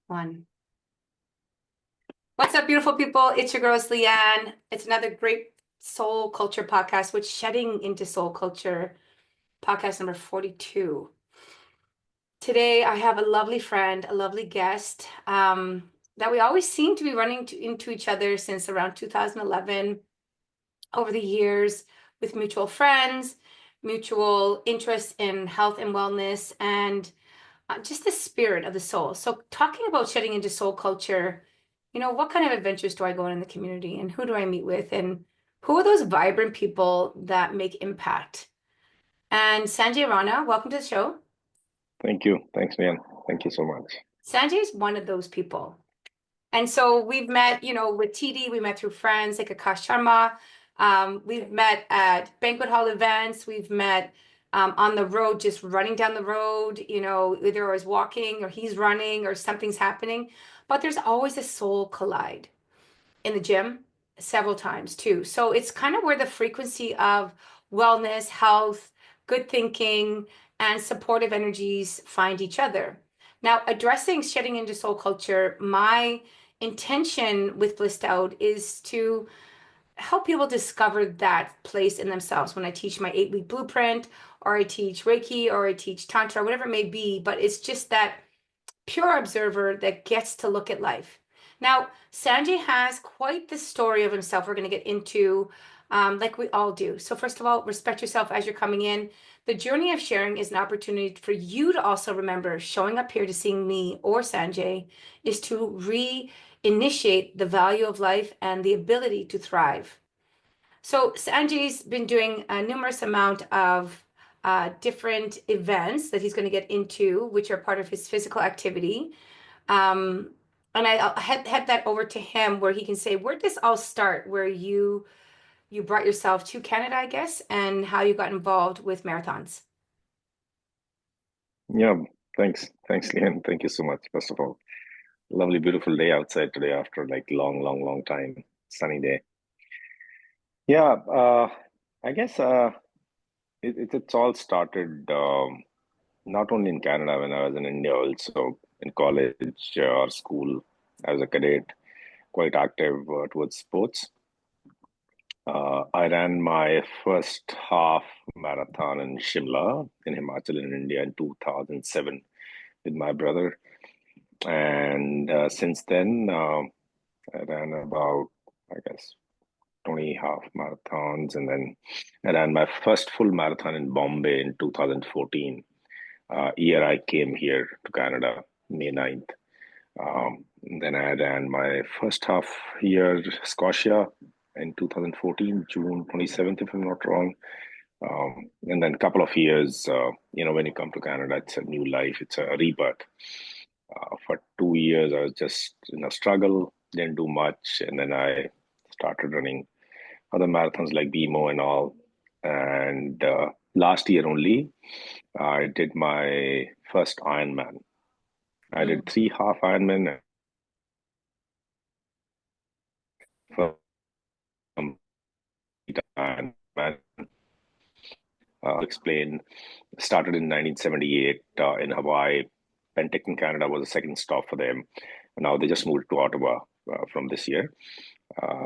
One. What's up, beautiful people? It's your girl, Leanne. It's another great soul culture podcast, which shedding into soul culture, podcast number 42. Today, I have a lovely friend, a lovely guest that we always seem to be running into each other since around 2011 over the years with mutual friends, mutual interest in health and wellness, and just the spirit of the soul. So, talking about shedding into soul culture, what kind of adventures do I go on in the community and who do I meet with and who are those vibrant people that make impact? And Sanjay Rana, welcome to the show. Thank you. Thanks, man. Thank you so much. Sanjay is one of those people. And so we've met, with TD, we met through friends like Akash Sharma. We've met at banquet hall events. We've met on the road, just running down the road, either I was walking or he's running or something's happening. But there's always a soul collide in the gym several times too. So it's kind of where the frequency of wellness, health, good thinking, and supportive energies find each other. Now, addressing shedding into soul culture, my intention with Blissed Out is to help people discover that place in themselves when I teach my 8-week blueprint, or I teach Reiki, or I teach Tantra, whatever it may be. But it's just that pure observer that gets to look at life. Now, Sanjay has quite the story of himself we're going to get into, like we all do. So, first of all, respect yourself as you're coming in. The journey of sharing is an opportunity for you to also remember showing up here to seeing me or Sanjay is to reinitiate the value of life and the ability to thrive. So Sanjay's been doing a numerous amount of different events that he's going to get into, which are part of his physical activity. Um, and I'll head that over to him where he can say, where did this all start? Where you brought yourself to Canada, I guess, and how you got involved with marathons. Yeah, thanks. Thanks, Leanne. Thank you so much. First of all, lovely, beautiful day outside today after like long, long, long time. Sunny day. Yeah, I guess it's all started not only in Canada when I was in India, also in college or school. I was a cadet, quite active towards sports. I ran my first half marathon in Shimla in Himachal in India in 2007 with my brother. And since then, I ran about, I guess, 20 half marathons. And then I ran my first full marathon in Bombay in 2014. Year I came here to Canada, May 9th. Then I ran my first half year, Scotia, in 2014, June 27th, if I'm not wrong. And then a couple of years, when you come to Canada, it's a new life, it's a rebirth. For 2 years, I was just in a struggle, didn't do much, and then I started running other marathons like BMO and all. And last year only, I did my first Ironman. I did Mm. 3 half Ironman. First Ironman, explain, started in 1978 in Hawaii. Penticton, Canada was the second stop for them. Now they just moved to Ottawa from this year.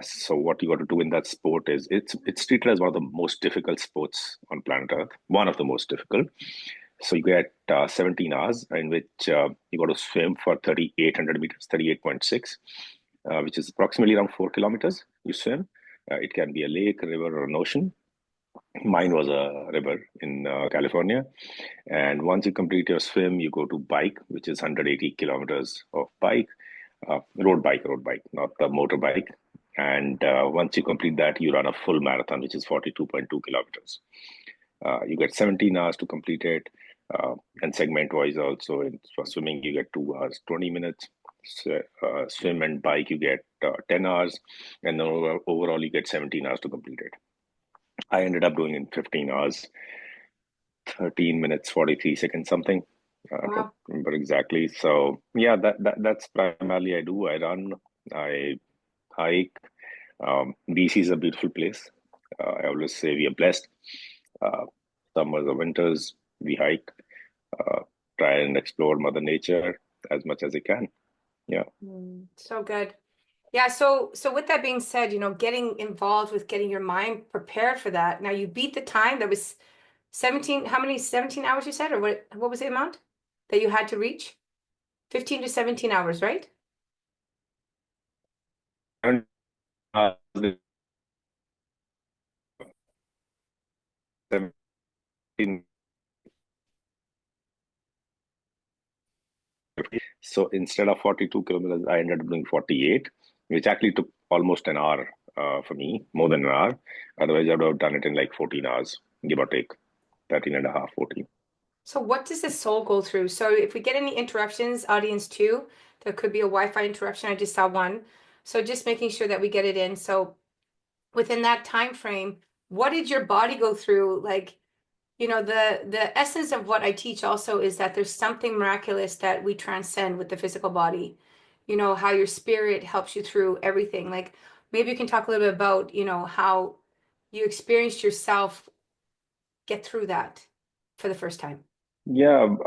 So what you got to do in that sport is it's treated as one of the most difficult sports on planet Earth, one of the most difficult. So you get 17 hours in which you got to swim for 3,800 meters, 38.6, which is approximately around 4 kilometers. You swim. It can be a lake, a river, or an ocean. Mine was a river in California. And once you complete your swim, you go to bike, which is 180 kilometers of bike, road bike, not the motorbike. And once you complete that, you run a full marathon, which is 42.2 kilometers. You get 17 hours to complete it. And segment wise, also, for swimming, you get 2 hours, 20 minutes. So, swim and bike, you get 10 hours. And then overall, you get 17 hours to complete it. I ended up doing in 15 hours, 13 minutes, 43 seconds, something. I don't Wow. remember exactly. So yeah, that's primarily I do. I run, I hike. BC is a beautiful place. I always say we are blessed. Uh, Summers or winters, we hike, uh, try and explore Mother Nature as much as I can. Yeah. So good. Yeah, so with that being said, getting involved with getting your mind prepared for that. Now you beat the time that was 17, how many, 17 hours you said, or what was the amount that you had to reach? 15 to 17 hours, right? And the 17 So instead of 42 kilometers, I ended up doing 48, which actually took almost an hour for me, more than an hour. Otherwise, I would have done it in like 14 hours, give or take, 13 and a half, 14. So what does the soul go through? So if we get any interruptions, audience too, there could be a Wi-Fi interruption. I just saw one. So just making sure that we get it in. So within that time frame, what did your body go through? Like, the essence of what I teach also is that there's something miraculous that we transcend with the physical body. How your spirit helps you through everything. Like maybe you can talk a little bit about, how you experienced yourself get through that for the first time. Yeah.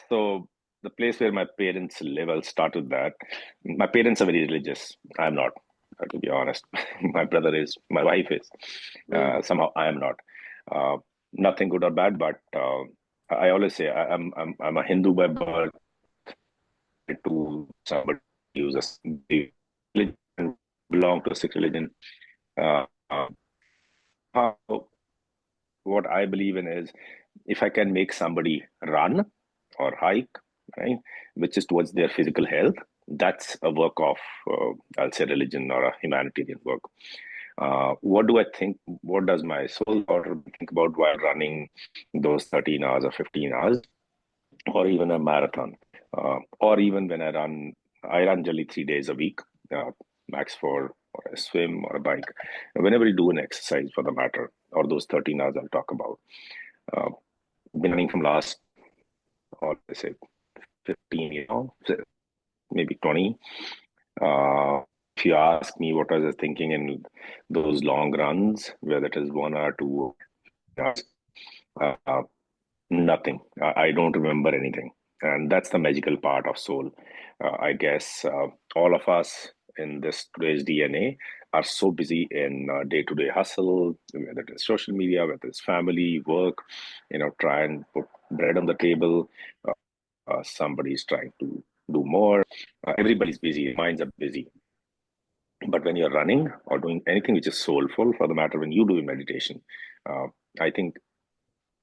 So the place where my parents live, I'll start with that. My parents are very religious. I'm not, to be honest. My brother is, my wife is. Mm. Somehow I am not. Uh, Nothing good or bad, but I always say I'm a Hindu by birth to somebody who's a religion, belong to a Sikh religion. Uh, uh, how, what I believe in is if I can make somebody run or hike, right, which is towards their physical health, that's a work of, I'll say, religion or a humanitarian work. What do I think? What does my soul daughter think about while running those 13 hours or 15 hours, or even a marathon? Or even when I run generally 3 days a week, max for or a swim or a bike. Whenever you do an exercise for the matter, or those 13 hours I'll talk about. Uh, been running from last, or let's say 15 years, maybe 20. If you ask me what I was thinking in those long runs, whether it is 1 or 2 hours, uh, nothing. I don't remember anything. And that's the magical part of soul. I guess all of us in this today's DNA are so busy in day-to-day hustle, whether it is social media, whether it's family, work, try and put bread on the table. Somebody's trying to do more. Everybody's busy. Minds are busy. But when you're running or doing anything which is soulful, for the matter, when you do meditation, uh, I think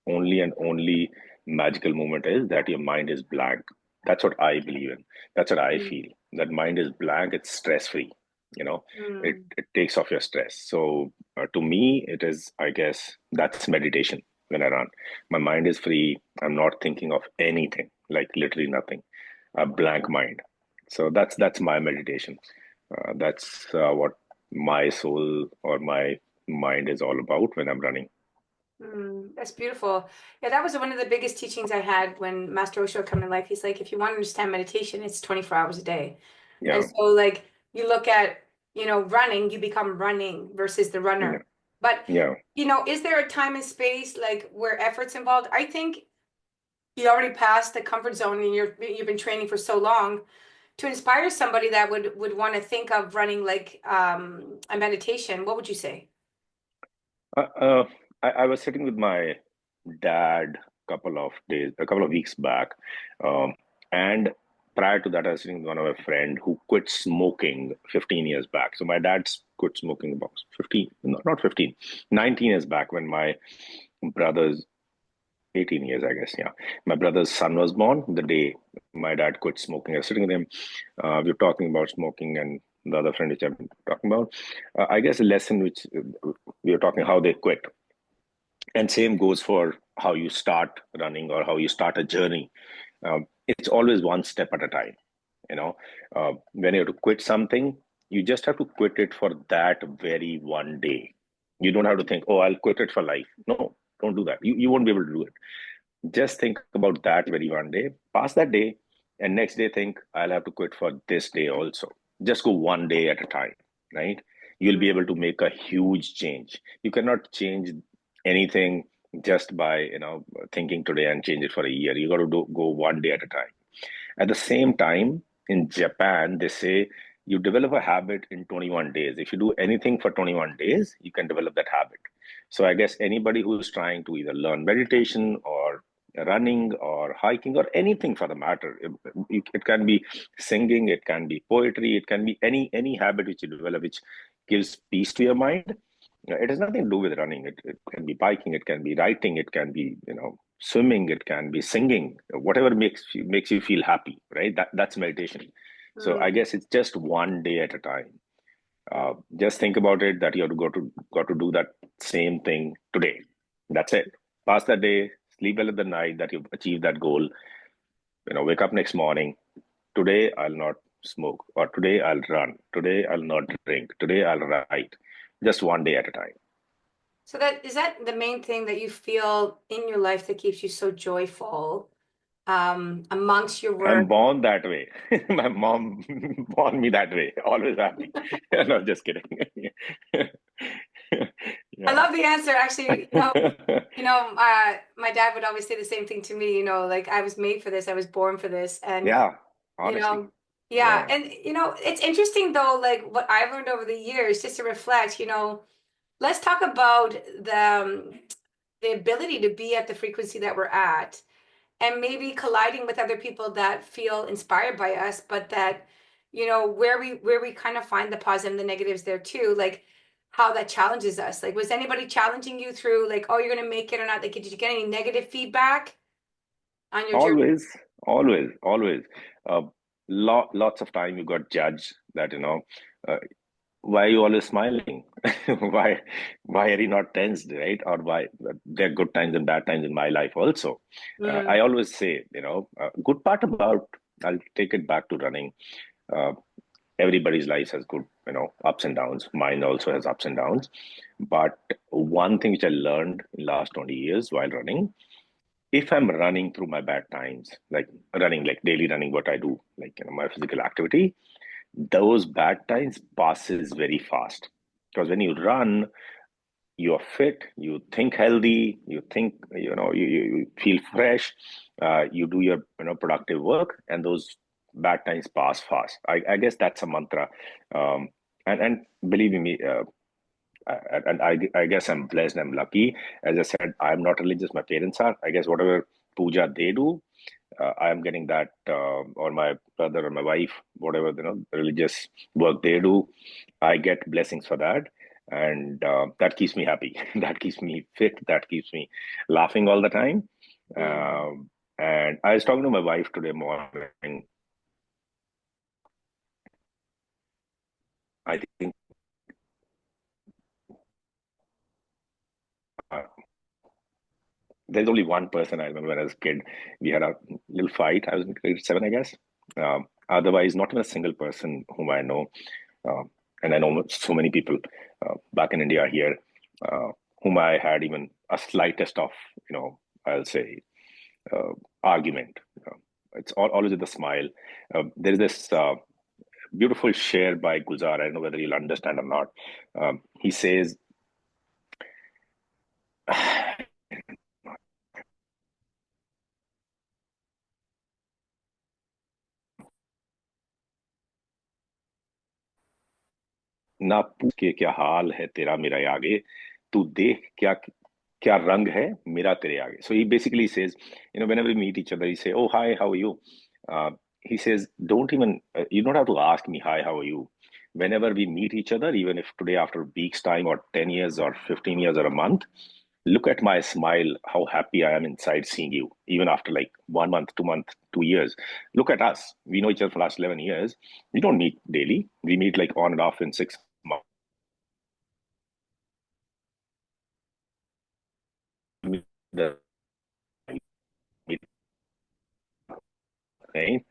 only and only magical moment is that your mind is blank. That's what I believe in. That's what I Mm. feel. That mind is blank. It's stress free. You know, it, Mm. it takes off your stress. So to me, it is, I guess, that's meditation when I run. My mind is free. I'm not thinking of anything, like literally nothing, a blank mind. So that's my meditation. That's what my soul or my mind is all about when I'm running. That's beautiful. Yeah, that was one of the biggest teachings I had when Master Osho came to life. He's like, if you want to understand meditation, it's 24 hours a day. And Yeah, so, like, you look at, running, you become running versus the yeah, runner. But, yeah. is there a time and space like where effort's involved? I think you already passed the comfort zone and you've been training for so long to inspire somebody that would want to think of running like a meditation. What would you say? Uh, uh, I was sitting with my dad a couple of weeks back, um, and prior to that, I was sitting with one of my friend who quit smoking 15 years back. So my dad's quit smoking about 15, not 15, 19 years back when my brother's 18 years, I guess. Yeah, my brother's son was born the day my dad quit smoking. I was sitting with him. We were talking about smoking and the other friend which I've been talking about. I guess a lesson which we were talking how they quit. And same goes for how you start running or how you start a journey. It's always one step at a time. When you have to quit something, you just have to quit it for that very one day. You don't have to think, oh, I'll quit it for life. No, don't do that. You won't be able to do it. Just think about that very one day, pass that day, and next day think, I'll have to quit for this day also. Just go one day at a time, right? You'll be able to make a huge change. You cannot change anything just by, thinking today and change it for a year. You got to go one day at a time. At the same time, in Japan, they say you develop a habit in 21 days. If you do anything for 21 days, you can develop that habit. So I guess anybody who's trying to either learn meditation or running or hiking or anything for the matter, it can be singing, it can be poetry, it can be any habit which you develop which gives peace to your mind. It has nothing to do with running. It can be biking, it can be writing, it can be, swimming, it can be singing, whatever makes you feel happy, right? That's meditation. So I Mm. guess it's just one day at a time. Just think about it that you have to got to do that same thing today. That's it. Pass the day, sleep well at the night that you've achieved that goal. Wake up next morning. Today I'll not smoke, or today I'll run. Today I'll not drink. Today I'll write. Just one day at a time. So that is that the main thing that you feel in your life that keeps you so joyful, amongst your I'm work? born that way. My mom born me that way. Always happy. No, just kidding. I Yeah. love the answer. Actually, my dad would always say the same thing to me, like I was made for this, I was born for this. And, Yeah, you honestly. know, yeah. Yeah. And, it's interesting though, like what I've learned over the years, just to reflect, let's talk about the ability to be at the frequency that we're at, and maybe colliding with other people that feel inspired by us, but that, where we kind of find the positive and the negatives there too, like how that challenges us. Like, was anybody challenging you through, like, oh, you're gonna make it or not? Like, did you get any negative feedback on your journey? Always, always, always. Uh, lots of time you got judged that, uh, why are you always smiling? why why are you not tensed, right? Or why there are good times and bad times in my life also. I Mm, always say, good part about, I'll take it back to running. Uh, Everybody's life has good, ups and downs. Mine also has ups and downs. But one thing which I learned in last 20 years while running, if I'm running through my bad times, like running, like daily running, what I do, like, my physical activity, those bad times passes very fast. Because when you run, you're fit, you think healthy, you think, you feel fresh, you do your, productive work, and those bad times pass fast. I guess that's a mantra. Um, and believe me, I guess I'm blessed, I'm lucky. As I said, I'm not religious, my parents are. I guess whatever puja they do, I am getting that, or my brother or my wife, whatever, religious work they do, I get blessings for that, and that keeps me happy. That keeps me fit. That keeps me laughing all the time. mm. Um, and I was talking to my wife today morning. I think uh, there's only one person I remember when I was a kid. We had a little fight. I was in grade seven, I guess. Otherwise, not even a single person whom I know. Uh, and I know so many people back in India here, uh, whom I had even a slightest of, I'll say, uh, argument. It's always with a smile. There is this beautiful share by Gulzar. I don't know whether you'll understand or not. He says, ना पूछ के क्या हाल है तेरा मेरा आगे तू देख क्या क्या रंग है मेरा तेरे आगे. So he basically says, whenever we meet each other, he say, oh, hi, how are you? uh, he says, don't even you don't have to ask me hi, how are you. Whenever we meet each other, even if today after a week's time or 10 years or 15 years or a month, look at my smile, how happy I am inside seeing you, even after like 1 month, 2 months, 2 years. Look at us. We know each other for the last 11 years. We don't meet daily. We meet like on and off in 6 months. The right?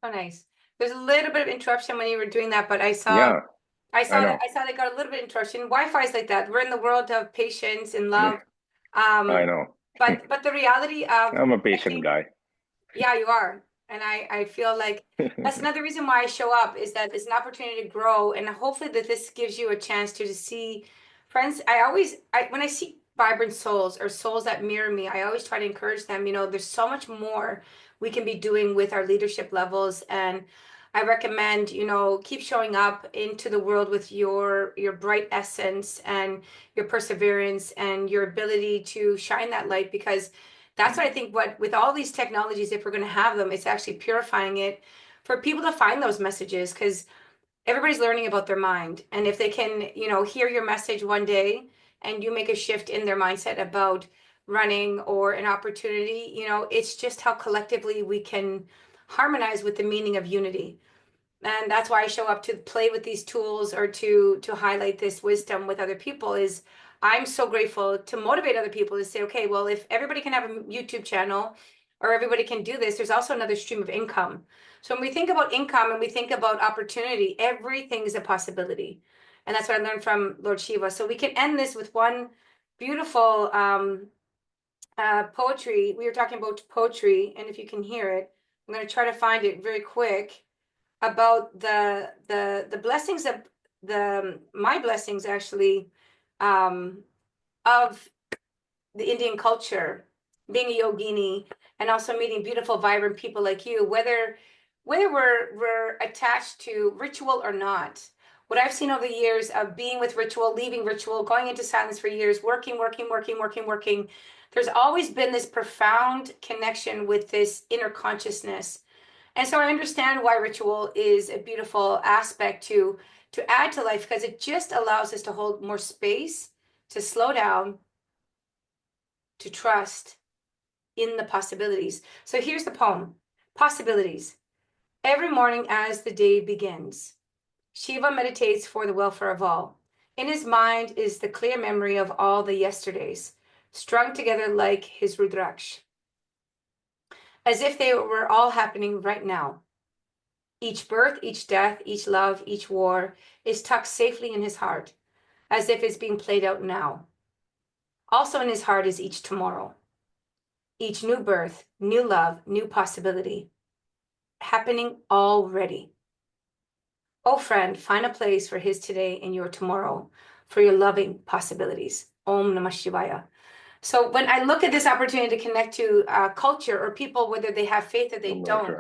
Oh, nice. There's a little bit of interruption when you were doing that, but I saw Yeah, I I saw that know. I saw they got a little bit of interruption. Wi-Fi is like that. We're in the world of patience and Yeah, love. I Um, know. but the reality of, I'm a I patient think, guy. yeah, you are. And I feel like that's another reason why I show up, is that it's an opportunity to grow. And hopefully that this gives you a chance to see friends. When I see vibrant souls or souls that mirror me. I always try to encourage them, there's so much more we can be doing with our leadership levels. And I recommend, keep showing up into the world with your bright essence and your perseverance and your ability to shine that light, because that's what I think, what with all these technologies, if we're going to have them, it's actually purifying it for people to find those messages, because everybody's learning about their mind. And if they can, hear your message one day and you make a shift in their mindset about running or an opportunity, it's just how collectively we can harmonize with the meaning of unity. And that's why I show up to play with these tools or to highlight this wisdom with other people. Is I'm so grateful to motivate other people to say, okay, well, if everybody can have a YouTube channel or everybody can do this, there's also another stream of income. So when we think about income and we think about opportunity, everything is a possibility. And that's what I learned from Lord Shiva. So we can end this with one beautiful poetry. We were talking about poetry, and if you can hear it, I'm going to try to find it very quick, about the blessings of my blessings actually, of the Indian culture, being a yogini, and also meeting beautiful, vibrant people like you, whether we're attached to ritual or not. What I've seen over the years of being with ritual, leaving ritual, going into silence for years, working, there's always been this profound connection with this inner consciousness. And so I understand why ritual is a beautiful aspect to add to life, because it just allows us to hold more space, to slow down, to trust in the possibilities. So here's the poem, Possibilities. Every morning as the day begins, Shiva meditates for the welfare of all. In his mind is the clear memory of all the yesterdays, strung together like his Rudraksh, as if they were all happening right now. Each birth, each death, each love, each war is tucked safely in his heart, as if it's being played out now. Also in his heart is each tomorrow, each new birth, new love, new possibility, happening already. Oh, friend, find a place for his today and your tomorrow, for your loving possibilities. Om Namah Shivaya. So when I look at this opportunity to connect to culture or people, whether they have faith or they don't,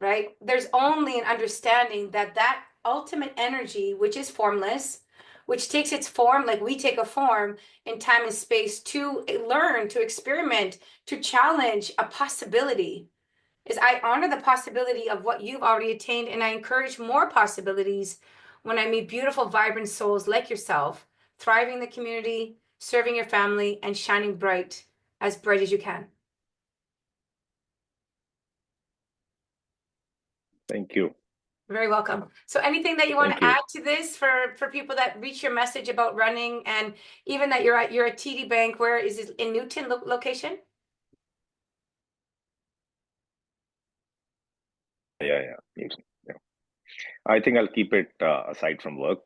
right? There's only an understanding that that ultimate energy, which is formless, which takes its form like we take a form in time and space to learn, to experiment, to challenge a possibility, is I honor the possibility of what you've already attained, and I encourage more possibilities when I meet beautiful, vibrant souls like yourself, thriving in the community, serving your family, and shining bright as you can. Thank you. Very welcome. So anything that you want to add to this for people that reach your message about running, and even that you're at TD Bank, where is it, in Newton location? Yeah. I think I'll keep it aside from work.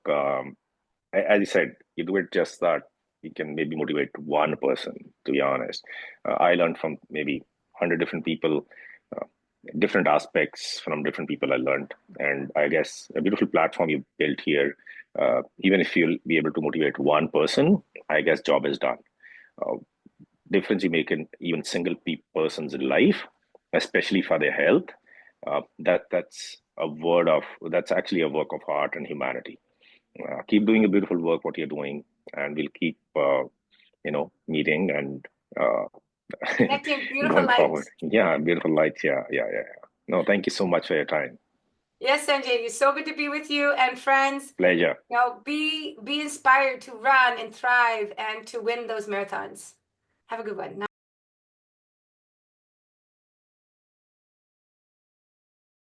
As you said, you do it just that you can maybe motivate one person, to be honest. I learned from maybe 100 different people, uh, different aspects from different people I learned. And I guess a beautiful platform you built here, even if you'll be able to motivate one person, I guess job is done. Uh, Difference you make in even single person's life, especially for their health, that's actually a work of art and humanity. Keep doing a beautiful work, what you're doing, and we'll keep, meeting and Connecting beautiful going forward. lights. Yeah, beautiful lights. Yeah. No, thank you so much for your time. Yes, Sanjay, it's so good to be with you, and friends. Pleasure. Be inspired to run and thrive and to win those marathons. Have a good one.